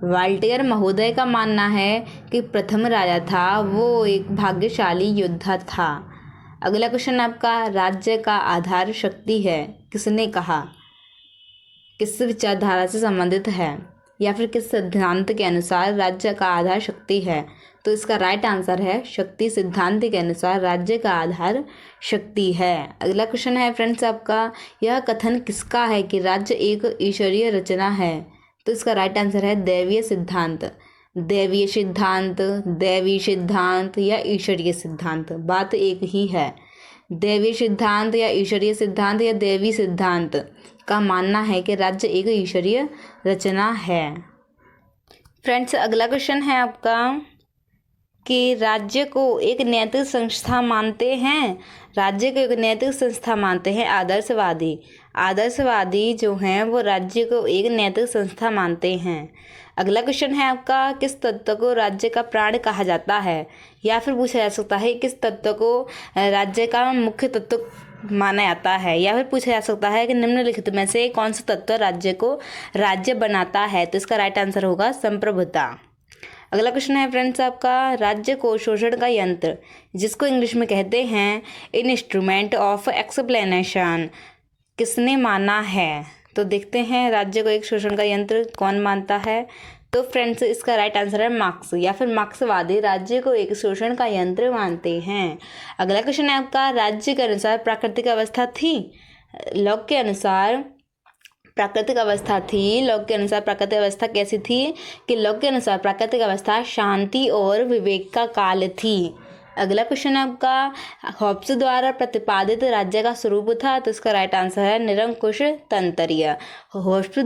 वॉल्टेयर महोदय का मानना है कि प्रथम राजा था वो एक भाग्यशाली योद्धा था। अगला क्वेश्चन आपका, राज्य का आधार शक्ति है, किसने कहा? किस विचारधारा से संबंधित है या फिर किस सिद्धांत के अनुसार राज्य का आधार शक्ति है? तो इसका राइट आंसर है शक्ति सिद्धांत के अनुसार राज्य का आधार शक्ति है। अगला क्वेश्चन है फ्रेंड्स आपका, यह कथन किसका है कि राज्य एक ईश्वरीय रचना है? तो इसका राइट आंसर है दैवीय सिद्धांत या ईश्वरीय सिद्धांत, बात एक ही है। दैवीय सिद्धांत या ईश्वरीय सिद्धांत या दैवी सिद्धांत का मानना है कि राज्य एक ईश्वरीय रचना है। फ्रेंड्स, अगला क्वेश्चन है आपका कि राज्य को एक नैतिक संस्था मानते हैं आदर्शवादी जो हैं वो राज्य को एक नैतिक संस्था मानते हैं। अगला क्वेश्चन है आपका, किस तत्व को राज्य का प्राण कहा जाता है? या फिर पूछा जा सकता है किस तत्व को राज्य का मुख्य तत्व माना जाता है? या फिर पूछा जा सकता है कि निम्नलिखित में से कौन सा तत्व राज्य को राज्य बनाता है? तो इसका राइट आंसर होगा संप्रभुता। अगला क्वेश्चन है फ्रेंड्स आपका, राज्य को शोषण का यंत्र जिसको इंग्लिश में कहते हैं इंस्ट्रूमेंट ऑफ एक्सप्लेनेशन किसने माना है? तो देखते हैं राज्य को एक शोषण का यंत्र कौन मानता है। तो फ्रेंड्स, इसका राइट आंसर है मार्क्स या फिर मार्क्सवादी राज्य को एक शोषण का यंत्र मानते हैं। अगला क्वेश्चन है आपका, राज्य के अनुसार प्राकृतिक अवस्था थी? लॉक के अनुसार प्राकृतिक अवस्था कैसी थी? कि लॉक के अनुसार प्राकृतिक अवस्था शांति और विवेक का काल थी। अगला क्वेश्चन आपका, हॉब्स द्वारा प्रतिपादित राज्य का स्वरूप था? तो इसका राइट आंसर है निरंकुश तंत्रीय। हॉब्स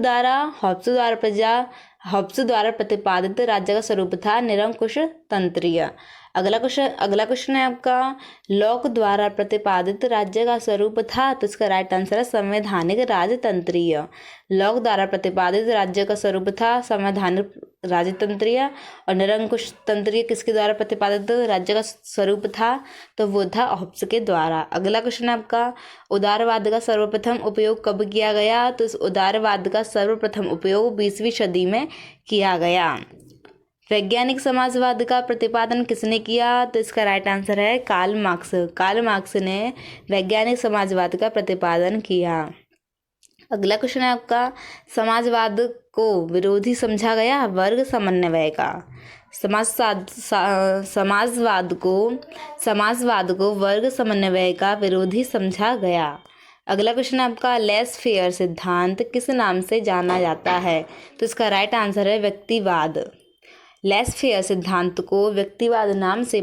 द्वारा प्रतिपादित राज्य का स्वरूप था निरंकुश तंत्रीय। अगला क्वेश्चन है आपका, लॉक द्वारा प्रतिपादित राज्य का स्वरूप था? तो इसका राइट आंसर है संवैधानिक राजतंत्रीय। लॉक द्वारा प्रतिपादित राज्य का स्वरूप था संवैधानिक राजतंत्रीय। और निरंकुश तंत्रीय किसके द्वारा प्रतिपादित राज्य का स्वरूप था? तो वो था हॉब्स के द्वारा। अगला क्वेश्चन आपका, उदारवाद का सर्वप्रथम उपयोग कब किया गया? तो इस उदारवाद का सर्वप्रथम उपयोग 20वीं सदी में किया गया। वैज्ञानिक समाजवाद का प्रतिपादन किसने किया? तो इसका राइट आंसर है कार्ल मार्क्स ने वैज्ञानिक समाजवाद का प्रतिपादन किया। अगला क्वेश्चन है आपका, समाजवाद को विरोधी समझा गया वर्ग समन्वय का? समाजवाद को वर्ग समन्वय का विरोधी समझा गया। अगला क्वेश्चन आपका, लेस फेयर सिद्धांत किस नाम से जाना जाता है? तो इसका राइट आंसर है व्यक्तिवाद। लेस फेयर सिद्धांत को व्यक्तिवाद नाम से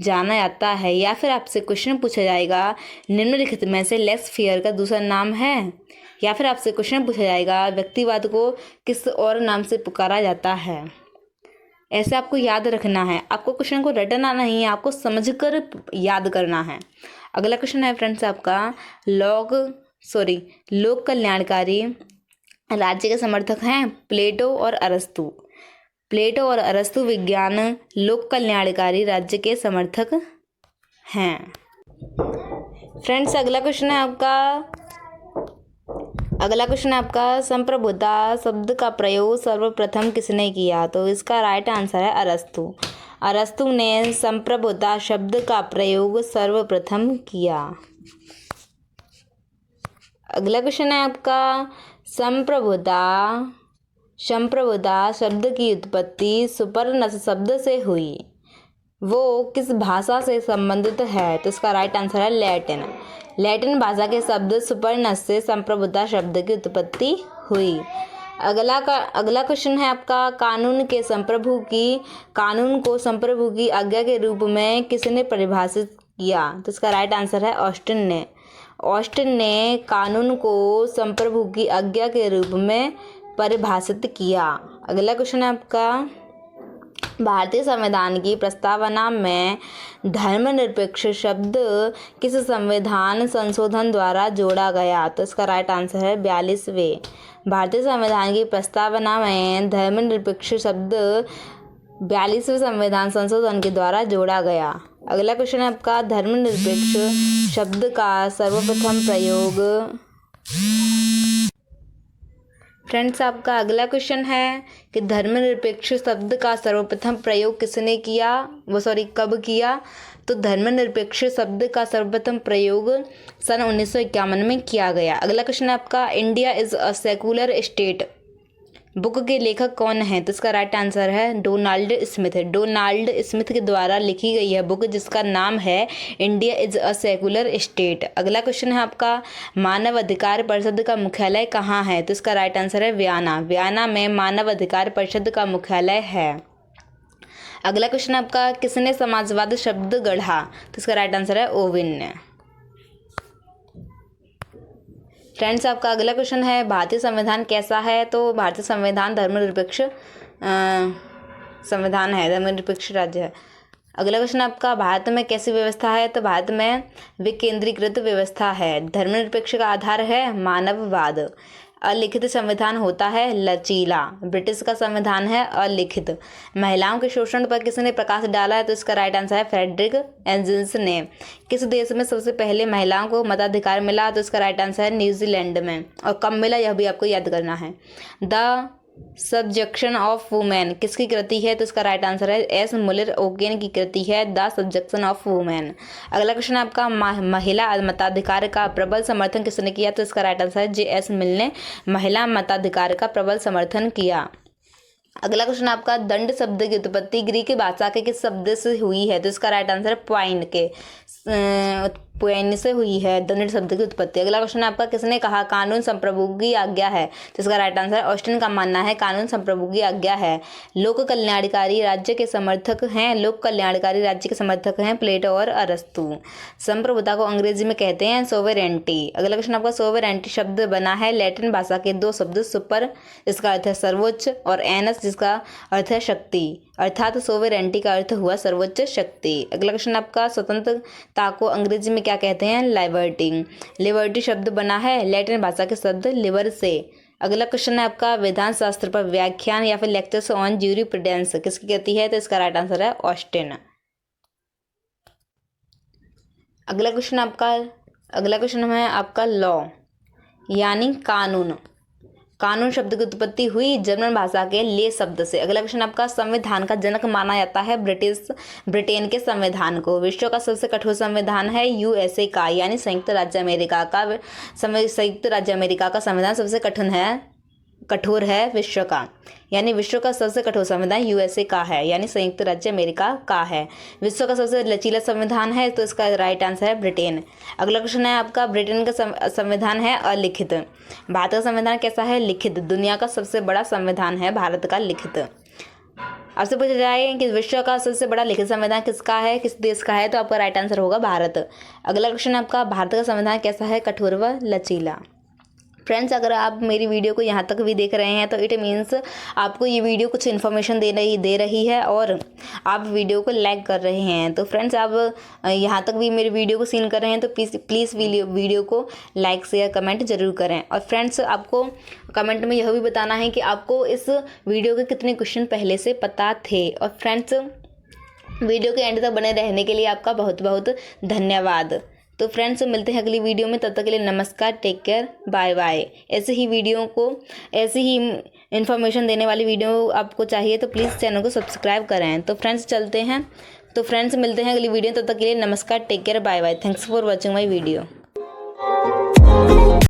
जाना जाता है, या फिर आपसे क्वेश्चन पूछा जाएगा निम्नलिखित में से लेक्स फेयर का दूसरा नाम है, या फिर आपसे क्वेश्चन पूछा जाएगा व्यक्तिवाद को किस और नाम से पुकारा जाता है। ऐसे आपको याद रखना है, आपको क्वेश्चन को रटना नहीं है, आपको समझकर याद करना है। अगला क्वेश्चन है फ्रेंड्स आपका, लोक कल्याणकारी राज्य के समर्थक हैं प्लेटो और अरस्तु। प्लेटो और अरस्तु विज्ञान लोक कल्याणकारी राज्य के समर्थक हैं। फ्रेंड्स अगला क्वेश्चन है आपका संप्रभुता शब्द का प्रयोग सर्वप्रथम किसने किया? तो इसका राइट आंसर है अरस्तु। अरस्तु ने संप्रभुता शब्द का प्रयोग सर्वप्रथम किया। अगला क्वेश्चन है आपका, संप्रभुता शब्द की उत्पत्ति सुपरनस शब्द से हुई, वो किस भाषा से संबंधित है? तो इसका राइट आंसर है लैटिन भाषा के शब्द सुपरनस से संप्रभुता शब्द की उत्पत्ति हुई। अगला क्वेश्चन है आपका, कानून को संप्रभु की आज्ञा के रूप में किसने परिभाषित किया? तो इसका राइट आंसर है ऑस्टिन ने कानून को संप्रभु की आज्ञा के रूप में परिभाषित किया। अगला क्वेश्चन है आपका, भारतीय संविधान की प्रस्तावना में धर्मनिरपेक्ष शब्द किस संविधान संशोधन द्वारा जोड़ा गया? तो इसका राइट आंसर है 42वें। भारतीय संविधान की प्रस्तावना में धर्मनिरपेक्ष शब्द 42वें संविधान संशोधन के द्वारा जोड़ा गया। अगला क्वेश्चन है आपका, धर्मनिरपेक्ष शब्द का सर्वप्रथम प्रयोग। फ्रेंड्स आपका अगला क्वेश्चन है कि धर्मनिरपेक्ष शब्द का सर्वप्रथम प्रयोग किसने किया, कब किया? तो धर्मनिरपेक्ष शब्द का सर्वप्रथम प्रयोग सन 1951 में किया गया। अगला क्वेश्चन है आपका, India is a secular state book के लेखक कौन है? तो इसका राइट आंसर है डोनाल्ड स्मिथ के द्वारा लिखी गई है बुक जिसका नाम है India is a secular state. अगला क्वेश्चन है आपका, मानव अधिकार परिषद का मुख्यालय कहाँ है? तो इसका राइट आंसर है वियना में मानव अधिकार परिषद का मुख्यालय है। अगला क्वेश्चन है आपका, किसने समाजवाद शब्द गढ़ा? तो इसका राइट आंसर है ओविन ने। फ्रेंड्स आपका अगला क्वेश्चन है, भारतीय संविधान कैसा है? तो भारतीय संविधान धर्मनिरपेक्ष संविधान है, धर्मनिरपेक्ष राज्य है। अगला क्वेश्चन आपका, भारत में कैसी व्यवस्था है? तो भारत में विकेंद्रीकृत व्यवस्था है। धर्मनिरपेक्ष का आधार है मानववाद। अलिखित संविधान होता है लचीला। ब्रिटिश का संविधान है अलिखित। महिलाओं के शोषण पर किसने प्रकाश डाला है? तो इसका राइट आंसर है फ्रेडरिक एंजल्स ने। किस देश में सबसे पहले महिलाओं को मताधिकार मिला? तो इसका राइट आंसर है न्यूजीलैंड में। और कब मिला यह भी आपको याद करना है। द सब्जेक्शन ऑफ वुमेन किसकी कृति है? तो इसका राइट आंसर है एस मुलर ओकेन की कृति है द सब्जेक्शन ऑफ वुमेन। अगला क्वेश्चन आपका, महिला मताधिकार का प्रबल समर्थन किसने किया? तो इसका राइट आंसर है जे.एस. मिल ने महिला मताधिकार का प्रबल समर्थन किया। अगला क्वेश्चन आपका, दंड शब्द की उत्पत्ति ग्रीक भाषा के किस शब्द से हुई है? तो इसका राइट आंसर है पोइन से हुई है दंड शब्द की उत्पत्ति। अगला क्वेश्चन आपका, किसने कहा कानून संप्रभु की आज्ञा है? तो इसका राइट आंसर ऑस्टिन का मानना है कानून संप्रभु की आज्ञा है। लोक कल्याणकारी राज्य के समर्थक हैं प्लेटो और अरस्तु। संप्रभुता को अंग्रेजी में कहते हैं सोवेरेंटी। अगला क्वेश्चन आपका, सोवेरेंटी शब्द बना है लैटिन भाषा के दो शब्द सुपर, इसका अर्थ है सर्वोच्च, और एनस जिसका अर्थ है शक्ति, अर्थात सोवेरेंटी का अर्थ हुआ सर्वोच्च शक्ति। अगला क्वेश्चन आपका, स्वतंत्रता को अंग्रेजी में क्या कहते हैं? लिबर्टी शब्द बना है लैटिन भाषा के शब्द लिबर से। अगला क्वेश्चन है आपका, विधान शास्त्र पर व्याख्यान या फिर लेक्चर्स ऑन ज्यूरिप्रूडेंस किसकी कहती है? तो इसका राइट आंसर है ऑस्टिन। अगला क्वेश्चन है आपका लॉ यानी कानून शब्द की उत्पत्ति हुई जर्मन भाषा के ले शब्द से। अगला क्वेश्चन आपका, संविधान का जनक माना जाता है ब्रिटेन के संविधान को। विश्व का सबसे कठोर संविधान है यूएसए का यानी संयुक्त राज्य अमेरिका का संविधान सबसे कठोर है विश्व का, यानी विश्व का सबसे कठोर संविधान यूएसए का है यानी संयुक्त राज्य अमेरिका का है। विश्व का सबसे लचीला संविधान है तो इसका राइट आंसर है ब्रिटेन। अगला क्वेश्चन है आपका, ब्रिटेन का संविधान है अलिखित। भारत का संविधान कैसा है? लिखित। दुनिया का सबसे बड़ा संविधान है भारत का लिखित। आपसे पूछा जाए कि विश्व का सबसे बड़ा लिखित संविधान किसका है, किस देश का है, तो आपका राइट आंसर होगा भारत। अगला क्वेश्चन आपका, भारत का संविधान कैसा है, कठोर व लचीला। फ्रेंड्स, अगर आप मेरी वीडियो को यहाँ तक भी देख रहे हैं तो इट मीन्स आपको ये वीडियो कुछ इन्फॉर्मेशन दे रही है और आप वीडियो को लाइक कर रहे हैं। तो फ्रेंड्स, आप यहाँ तक भी मेरी वीडियो को सीन कर रहे हैं तो प्लीज़ वीडियो को लाइक शेयर कमेंट जरूर करें। और फ्रेंड्स, आपको कमेंट में यह भी बताना है कि आपको इस वीडियो के कितने क्वेश्चन पहले से पता थे। और फ्रेंड्स, वीडियो के एंड तक बने रहने के लिए आपका बहुत बहुत धन्यवाद। तो फ्रेंड्स, मिलते हैं अगली वीडियो में, तब तक के लिए नमस्कार, टेक केयर, बाय बाय। ऐसे ही इन्फॉर्मेशन देने वाली वीडियो आपको चाहिए तो प्लीज़ चैनल को सब्सक्राइब करें। तो फ्रेंड्स, चलते हैं। तो फ्रेंड्स, मिलते हैं अगली वीडियो, तब तक के लिए नमस्कार, take care, bye bye. Thanks for watching my video.